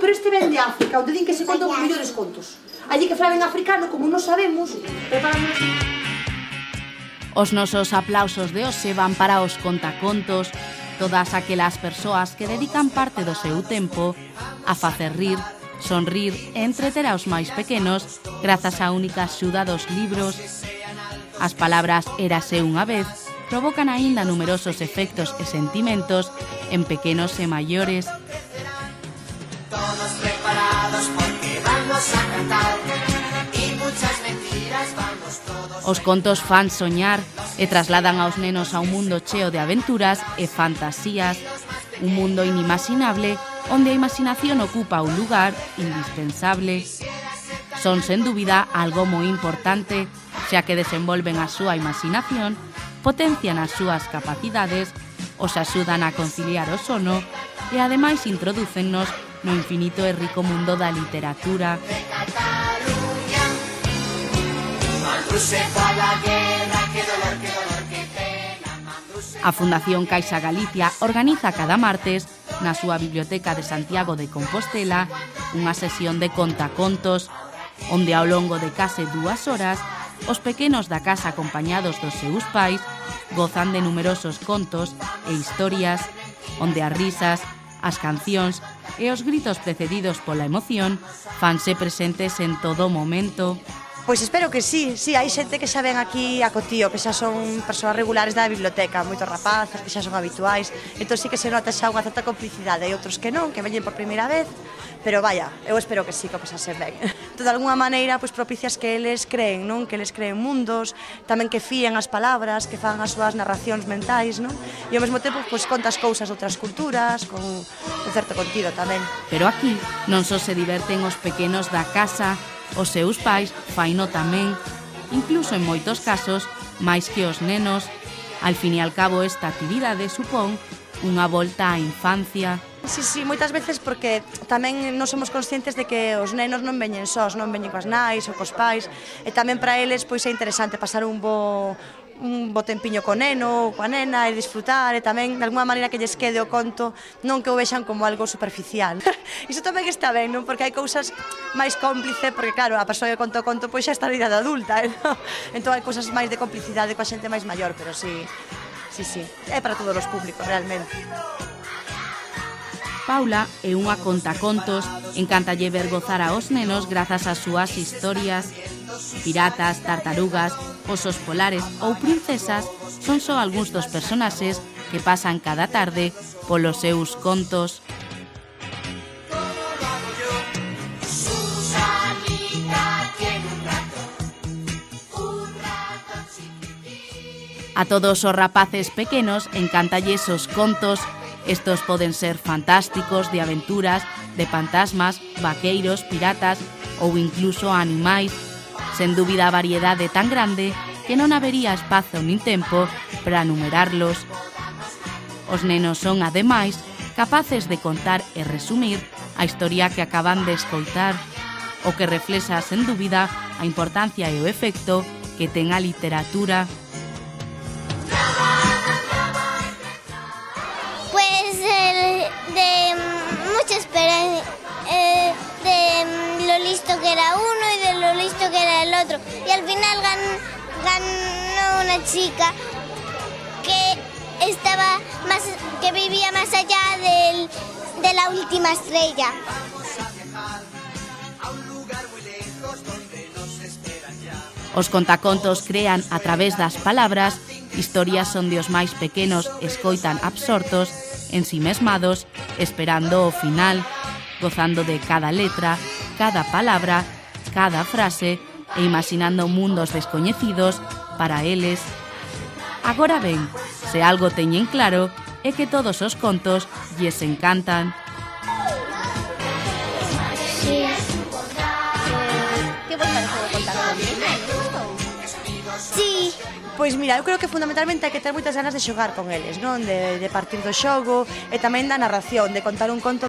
pero este ven de África, onde din que se contan os mellores contos. Allí que falan en africano, como non sabemos, preparamos así. Os nosos aplausos de hoxe van para os contacontos, todas aquelas persoas que dedican parte do seu tempo a facer rir, sonrir e entreter aos máis pequenos grazas á única axuda dos libros. As palabras érase unha vez provocan aínda numerosos efectos e sentimentos en pequenos e maiores. Todos preparados porque vamos a cantar y muchas mentiras vamos todos. Os contos fan soñar e trasladan aos nenos a un mundo cheo de aventuras e fantasías, un mundo inimaginable onde a imaginación ocupa un lugar indispensable. Son, sen dúbida, algo moi importante, xa que desenvolven a súa imaginación, potencian as súas capacidades, os axudan a conciliar o sono e, ademais, introdúcennos no infinito e rico mundo da literatura. A Fundación Caixa Galicia organiza cada martes, na súa biblioteca de Santiago de Compostela, unha sesión de contacontos, onde ao longo de case 2 horas, os pequenos da casa acompañados dos seus pais gozan de numerosos contos e historias, onde as risas, as cancións e os gritos precedidos pola emoción fanse presentes en todo momento. Pois espero que sí, hai xente que xa ven aquí a Cotío, que xa son persoas regulares da biblioteca, moitos rapazes que xa son habituais, entón sí que se nota xa unha certa complicidade, e outros que non, que veñen por primeira vez, pero vaya, eu espero que sí, que o pasasen ben. De alguna maneira, pois propicias que eles creen, non? Que eles creen mundos, tamén que fíen as palabras, que fan as súas narracións mentais, non? E ao mesmo tempo, pois contas cousas de outras culturas, con un certo contido tamén. Pero aquí non só se diverten os pequenos da casa, os seus pais faino tamén, incluso en moitos casos, máis que os nenos. Al fin e al cabo, esta actividade supón unha volta á infancia. Sí, moitas veces porque tamén non somos conscientes de que os nenos non veñen sós, non veñen coas nais ou cos pais, e tamén para eles pois é interesante pasar un bo tempiño co neno ou coa nena e disfrutar, e tamén de alguma maneira que lles quede o conto, non que o vexan como algo superficial. Iso tamén está ben, non? Porque hai cousas máis cómplice, porque claro, a persoa que conta o conto pois xa está na idade adulta, non? Entón hai cousas máis de complicidade coa xente máis maior, pero sí, é para todos os públicos realmente. Paula é unha contacontos, encántalle ver gozar aos nenos grazas ás súas historias. Piratas, tartarugas, osos polares ou princesas son só algúns dos personaxes que pasan cada tarde polos seus contos. A todos os rapaces pequenos encántalles os contos. Estos poden ser fantásticos, de aventuras, de fantasmas, vaqueiros, piratas ou incluso animais. Sen dúbida a variedade tan grande que non habería espazo nin tempo para numerarlos. Os nenos son, ademais, capaces de contar e resumir a historia que acaban de escoitar, o que reflexa, sen dúbida, a importancia e o efecto que ten a literatura. De lo listo que era uno y de lo listo que era el otro. Y al final ganó una chica que vivía más allá de la última estrella. Os contacontos crean, a través das palabras, historias onde os máis pequenos escoitan absortos, ensimesmados, esperando o final, gozando de cada letra, cada palabra, cada frase e imaginando mundos descoñecidos para eles. Agora ben, se algo teñen claro é que todos os contos lles encantan. Sí. Que vos parece o contacontos? Sí. Pois mira, eu creo que fundamentalmente hai que ter moitas ganas de xogar con eles, non? De partir do xogo e tamén da narración, de contar un conto